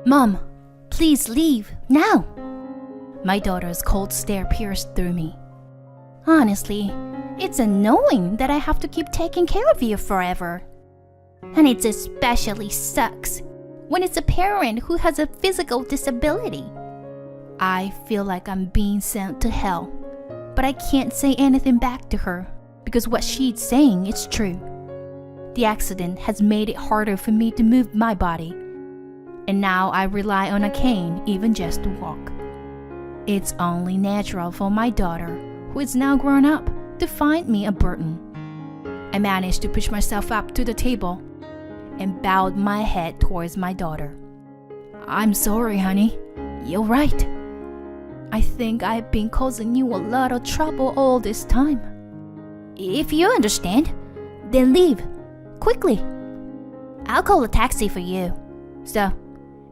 Mom, please leave, now! My daughter's cold stare pierced through me. Honestly, it's annoying that I have to keep taking care of you forever. And it especially sucks when it's a parent who has a physical disability. I feel like I'm being sent to hell, but I can't say anything back to her because what she's saying is true. The accident has made it harder for me to move my body, and now I rely on a cane even just to walk. It's only natural for my daughter, who is now grown up, to find me a burden. I managed to push myself up to the table and bowed my head towards my daughter. I'm sorry, honey. You're right. I think I've been causing you a lot of trouble all this time. If you understand, then leave. Quickly. I'll call a taxi for you. So,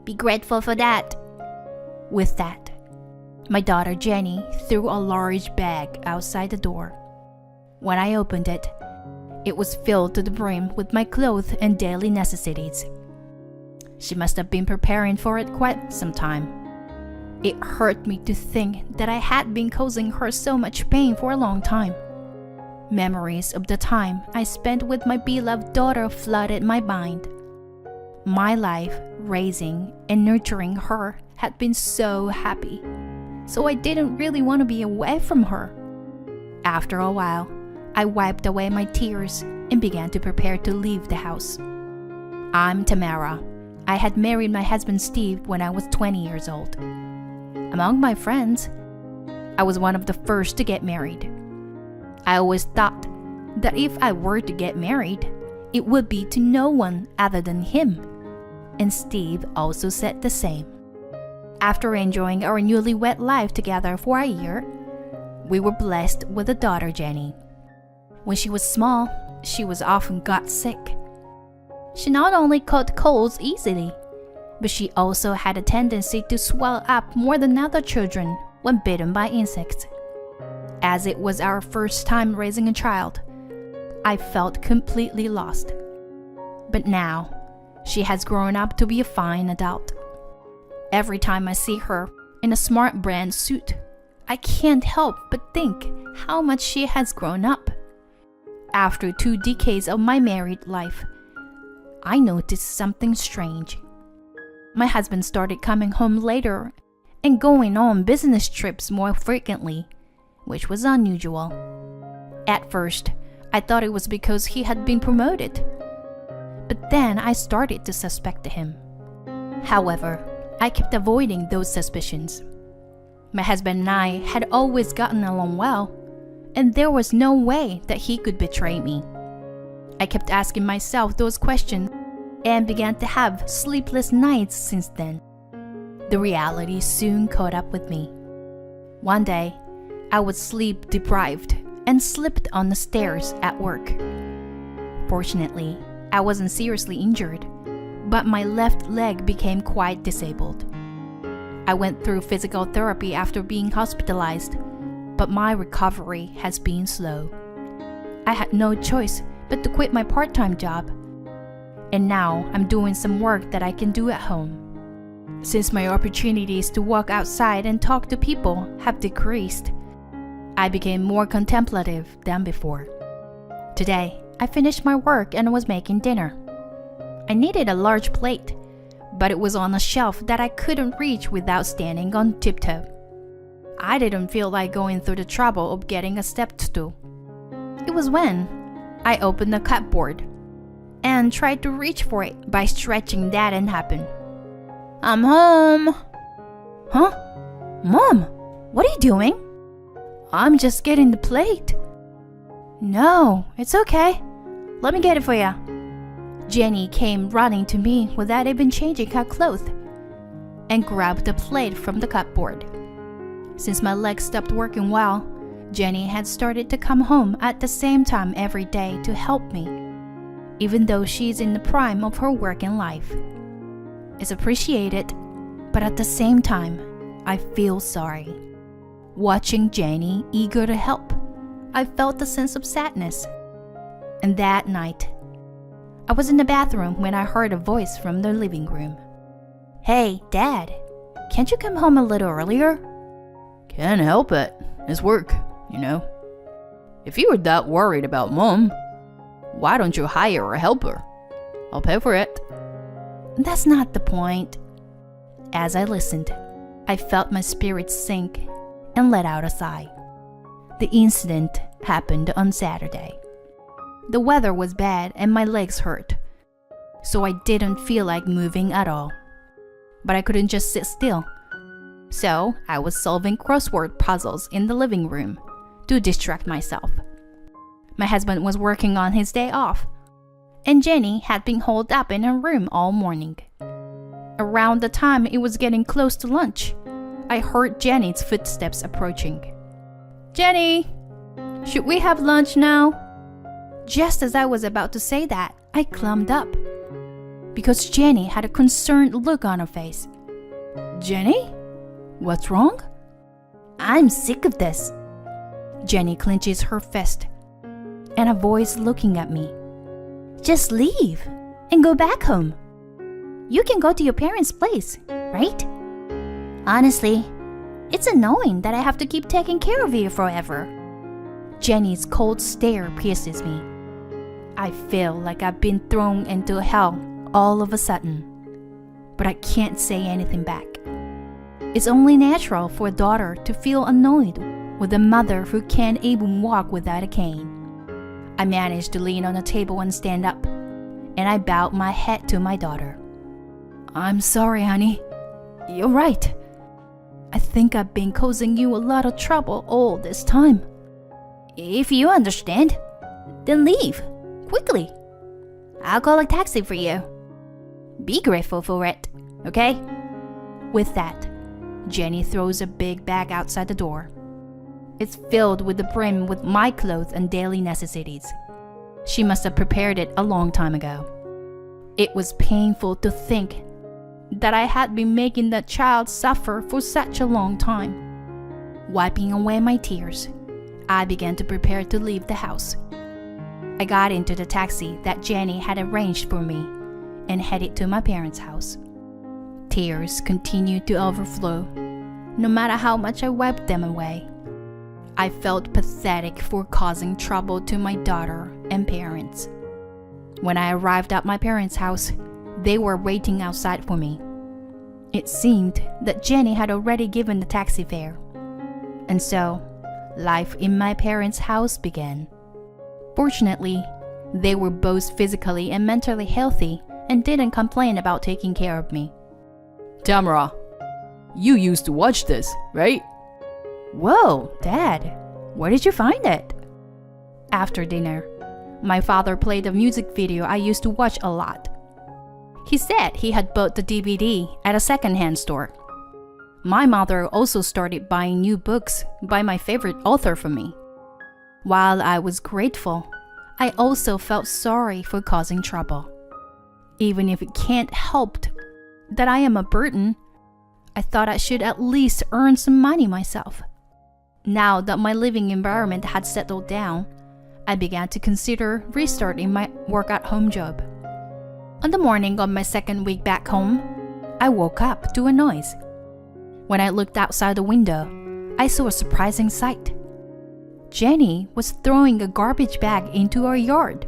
be grateful for that. With that, my daughter Jenny threw a large bag outside the door. When I opened it, it was filled to the brim with my clothes and daily necessities. She must have been preparing for it quite some time. It hurt me to think that I had been causing her so much pain for a long time. Memories of the time I spent with my beloved daughter flooded my mind. My life raising and nurturing her had been so happy, so I didn't really want to be away from her. After a while, I wiped away my tears and began to prepare to leave the house. I'm Tamara. I had married my husband Steve when I was 20 years old. Among my friends, I was one of the first to get married. I always thought that if I were to get married, it would be to no one other than him, and Steve also said the same. After enjoying our newlywed life together for a year, we were blessed with a daughter, Jenny. When she was small, she was often got sick. She not only caught colds easily, but she also had a tendency to swell up more than other children when bitten by insects. As it was our first time raising a child, I felt completely lost. But now, she has grown up to be a fine adult. Every time I see her in a smart brand suit, I can't help but think how much she has grown up. After 2 decades of my married life, I noticed something strange. My husband started coming home later and going on business trips more frequently, which was unusual. At first, I thought it was because he had been promoted, but then I started to suspect him. However, I kept avoiding those suspicions. My husband and I had always gotten along well, and there was no way that he could betray me. I kept asking myself those questions and began to have sleepless nights since then. The reality soon caught up with me. One day, I was sleep deprived and slipped on the stairs at work. Fortunately, I wasn't seriously injured, but my left leg became quite disabled. I went through physical therapy after being hospitalized, but my recovery has been slow. I had no choice but to quit my part-time job, and now I'm doing some work that I can do at home. Since my opportunities to walk outside and talk to people have decreased, I became more contemplative than before. Today, I finished my work and was making dinner. I needed a large plate, but it was on a shelf that I couldn't reach without standing on tiptoe. I didn't feel like going through the trouble of getting a step stool. It was when I opened the cupboard and tried to reach for it by stretching that didn't happen. I'm home. Huh? Mom, what are you doing? I'm just getting the plate. No, it's okay. Let me get it for you. Jenny came running to me without even changing her clothes and grabbed the plate from the cupboard. Since my legs stopped working well, Jenny had started to come home at the same time every day to help me, even though she's in the prime of her working life. It's appreciated, but at the same time, I feel sorry. Watching Jenny eager to help, I felt a sense of sadness. And that night, I was in the bathroom when I heard a voice from the living room. Hey, Dad, can't you come home a little earlier? Can't help it. It's work, you know. If you were that worried about Mom, why don't you hire a helper? I'll pay for it. That's not the point. As I listened, I felt my spirits sink and let out a sigh. The incident happened on Saturday. The weather was bad and my legs hurt, so I didn't feel like moving at all. But I couldn't just sit still. So I was solving crossword puzzles in the living room to distract myself. My husband was working on his day off, and Jenny had been holed up in her room all morning. Around the time it was getting close to lunch, I heard Jenny's footsteps approaching. Jenny, should we have lunch now? Just as I was about to say that, I climbed up, because Jenny had a concerned look on her face. Jenny? What's wrong? I'm sick of this. Jenny clenches her fist, and a voice looking at me. Just leave and go back home. You can go to your parents' place, right? Honestly, it's annoying that I have to keep taking care of you forever. Jenny's cold stare pierces me. I feel like I've been thrown into hell all of a sudden, but I can't say anything back. It's only natural for a daughter to feel annoyed with a mother who can't even walk without a cane. I managed to lean on a table and stand up, and I bowed my head to my daughter. I'm sorry, honey. You're right. I think I've been causing you a lot of trouble all this time. If you understand, then leave, quickly. I'll call a taxi for you. Be grateful for it, okay? With that, Jenny throws a big bag outside the door. It's filled with the brim with my clothes and daily necessities. She must have prepared it a long time ago. It was painful to think that I had been making that child suffer for such a long time. Wiping away my tears, I began to prepare to leave the house. I got into the taxi that Jenny had arranged for me and headed to my parents' house. Tears continued to overflow, no matter how much I wiped them away. I felt pathetic for causing trouble to my daughter and parents. When I arrived at my parents' house, they were waiting outside for me. It seemed that Jenny had already given the taxi fare. And so, life in my parents' house began. Fortunately, they were both physically and mentally healthy and didn't complain about taking care of me. Tamara, you used to watch this, right? Whoa, Dad, where did you find it? After dinner, my father played a music video I used to watch a lot. He said he had bought the DVD at a second-hand store. My mother also started buying new books by my favorite author for me. While I was grateful, I also felt sorry for causing trouble. Even if it can't help that I am a burden, I thought I should at least earn some money myself. Now that my living environment had settled down, I began to consider restarting my work-at-home job. On the morning of my second week back home, I woke up to a noise. When I looked outside the window, I saw a surprising sight. Jenny was throwing a garbage bag into our yard.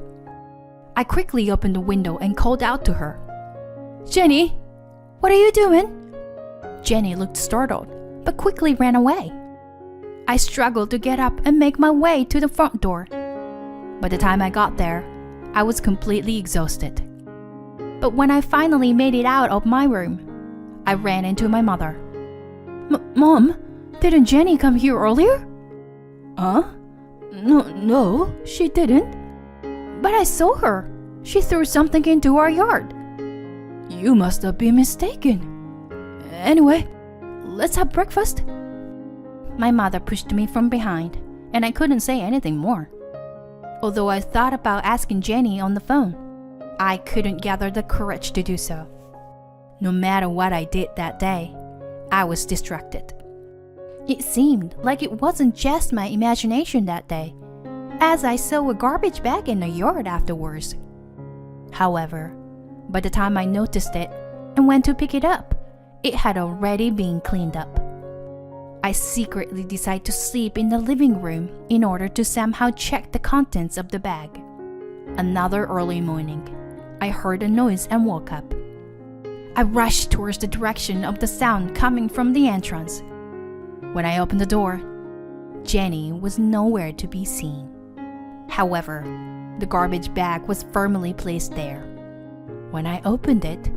I quickly opened the window and called out to her. Jenny, what are you doing? Jenny looked startled, but quickly ran away. I struggled to get up and make my way to the front door. By the time I got there, I was completely exhausted. But when I finally made it out of my room, I ran into my mother. Mom, didn't Jenny come here earlier? Huh? No, she didn't. But I saw her. She threw something into our yard. You must have been mistaken. Anyway, let's have breakfast. My mother pushed me from behind, and I couldn't say anything more. Although I thought about asking Jenny on the phone, I couldn't gather the courage to do so. No matter what I did that day, I was distracted. It seemed like it wasn't just my imagination that day, as I saw a garbage bag in the yard afterwards. However, by the time I noticed it and went to pick it up, It had already been cleaned up. I secretly decided to sleep in the living room in order to somehow check the contents of the bag. Another early morning, I heard a noise and woke up. I rushed towards the direction of the sound coming from the entrance. When I opened the door, Jenny was nowhere to be seen. However, the garbage bag was firmly placed there. When I opened it,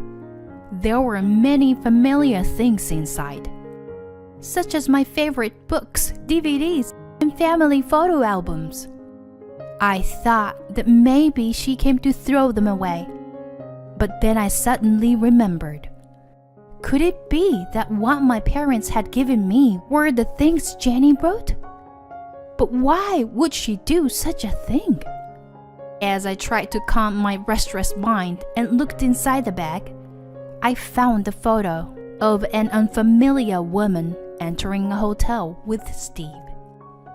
there were many familiar things inside, such as my favorite books, DVDs, and family photo albums. I thought that maybe she came to throw them away, but then I suddenly remembered. Could it be that what my parents had given me were the things Jenny wrote? But why would she do such a thing? As I tried to calm my restless mind and looked inside the bag, I found the photo of an unfamiliar woman entering a hotel with Steve.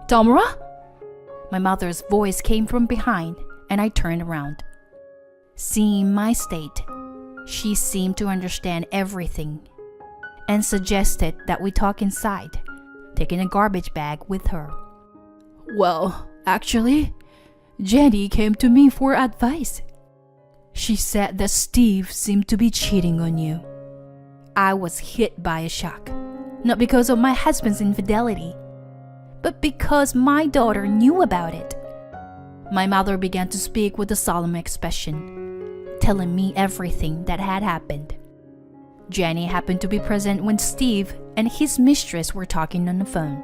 "Tamara?" My mother's voice came from behind, and I turned around. Seeing my state, she seemed to understand everything and suggested that we talk inside, taking a garbage bag with her. "Well, actually, Jenny came to me for advice. She said that Steve seemed to be cheating on you." I was hit by a shock, not because of my husband's infidelity, but because my daughter knew about it. My mother began to speak with a solemn expression, telling me everything that had happened. Jenny happened to be present when Steve and his mistress were talking on the phone.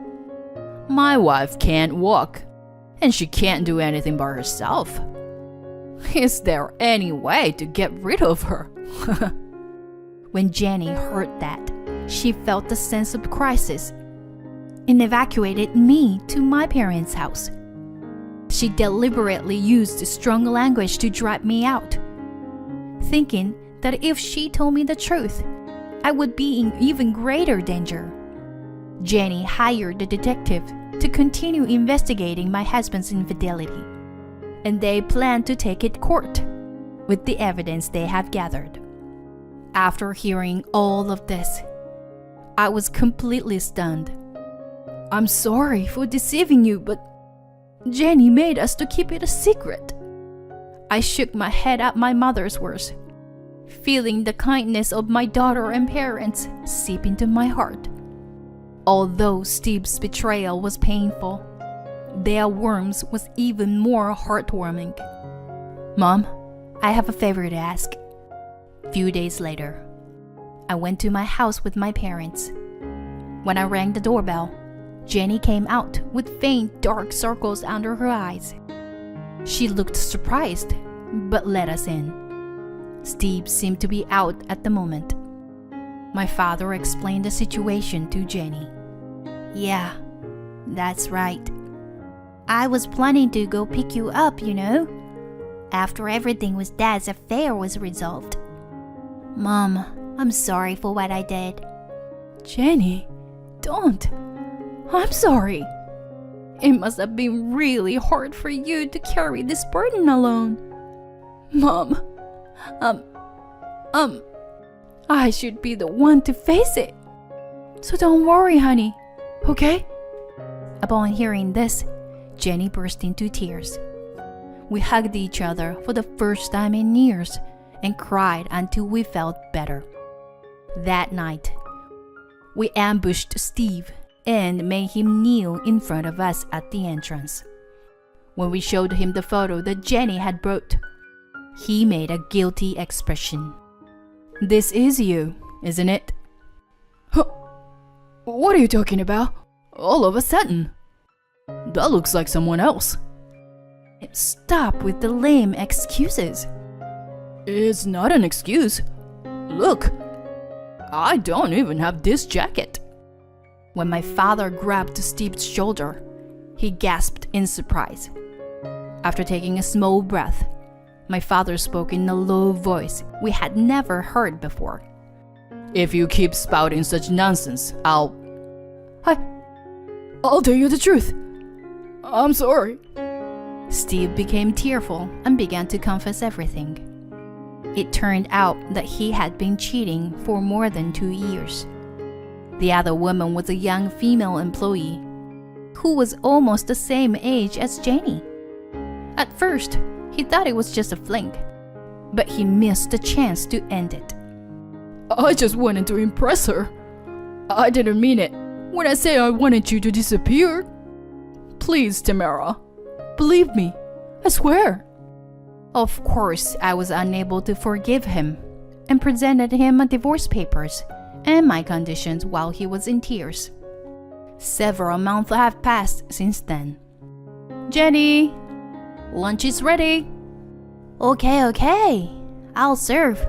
"My wife can't walk, and she can't do anything by herself. Is there any way to get rid of her?" When Jenny heard that, she felt a sense of crisis and evacuated me to my parents' house. She deliberately used strong language to drive me out, thinking that if she told me the truth, I would be in even greater danger. Jenny hired a detective to continue investigating my husband's infidelity, and they planned to take it to court with the evidence they have gathered. After hearing all of this, I was completely stunned. "I'm sorry for deceiving you, but Jenny made us to keep it a secret." I shook my head at my mother's words, feeling the kindness of my daughter and parents seep into my heart. Although Steve's betrayal was painful, their warmth was even more heartwarming. "Mom, I have a favor to ask." Few days later, I went to my house with my parents. When I rang the doorbell, Jenny came out with faint dark circles under her eyes. She looked surprised, but let us in. Steve seemed to be out at the moment. My father explained the situation to Jenny. "Yeah, that's right. I was planning to go pick you up, after everything with Dad's affair was resolved. Mom, I'm sorry for what I did." "Jenny, don't. I'm sorry. It must have been really hard for you to carry this burden alone. Mom, I should be the one to face it. So don't worry, honey, okay?" Upon hearing this, Jenny burst into tears. We hugged each other for the first time in years and cried until we felt better. That night, we ambushed Steve and made him kneel in front of us at the entrance. When we showed him the photo that Jenny had brought, he made a guilty expression. "This is you, isn't it?" "Huh? What are you talking about? All of a sudden? That looks like someone else." "Stop with the lame excuses." "It's not an excuse. Look, I don't even have this jacket." When my father grabbed Steve's shoulder, he gasped in surprise. After taking a small breath, my father spoke in a low voice we had never heard before. "If you keep spouting such nonsense, I'll tell you the truth. I'm sorry." Steve became tearful and began to confess everything. It turned out that he had been cheating for more than 2 years. The other woman was a young female employee who was almost the same age as Jenny. At first, he thought it was just a fling, but he missed the chance to end it. I just wanted to impress her. I didn't mean it when I say I wanted you to disappear. Please, Tamara, believe me, I swear. Of course, I was unable to forgive him and presented him a divorce papers and my conditions while he was in tears. Several months have passed since then. Jenny, lunch is ready. Okay, I'll serve.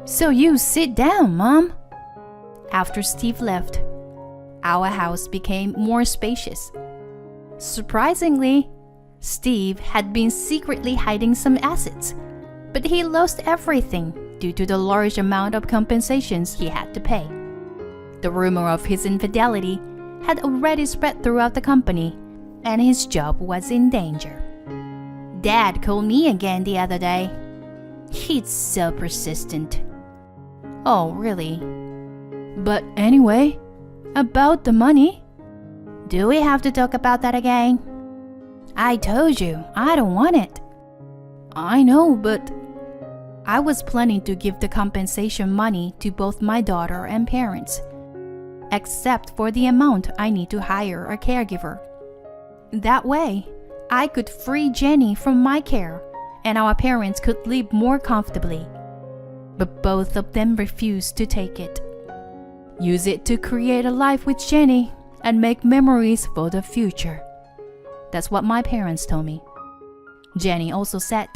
So you sit down, Mom. After Steve left, our house became more spacious. Surprisingly, Steve had been secretly hiding some assets, but he lost everything due to the large amount of compensations he had to pay. The rumor of his infidelity had already spread throughout the company, and his job was in danger. Dad called me again the other day. He's so persistent. Oh, really? But anyway, about the money? Do we have to talk about that again? I told you, I don't want it. I know, but I was planning to give the compensation money to both my daughter and parents, except for the amount I need to hire a caregiver. That way, I could free Jenny from my care and our parents could live more comfortably. But both of them refused to take it. Use it to create a life with Jenny and make memories for the future. That's what my parents told me. Jenny also said,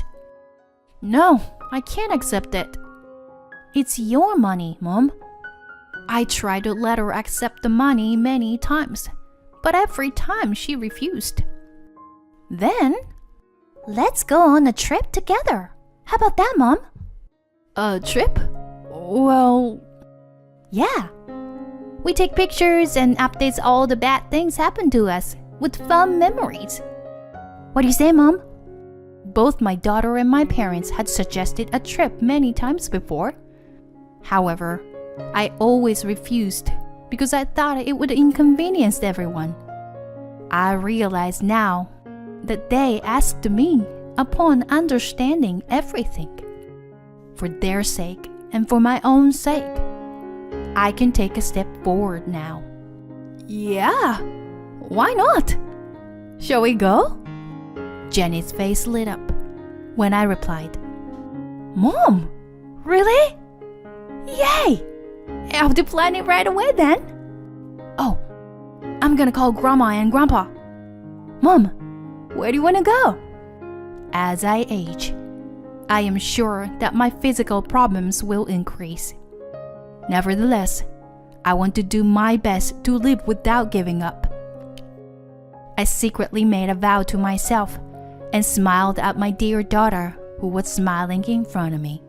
No, I can't accept it. It's your money, Mom. I tried to let her accept the money many times, but every time she refused. Then, let's go on a trip together. How about that, Mom? A trip? Well, yeah. We take pictures and updates all the bad things happen to us with fun memories. What do you say, Mom? Both my daughter and my parents had suggested a trip many times before. However, I always refused because I thought it would inconvenience everyone. I realize now that they asked me upon understanding everything. For their sake and for my own sake, I can take a step forward now. Yeah, why not? Shall we go? Jenny's face lit up when I replied, Mom, really? Yay! I have to plan it right away then. Oh, I'm gonna call Grandma and Grandpa. Mom, where do you want to go? As I age, I am sure that my physical problems will increase. Nevertheless, I want to do my best to live without giving up. I secretly made a vow to myself and smiled at my dear daughter who was smiling in front of me.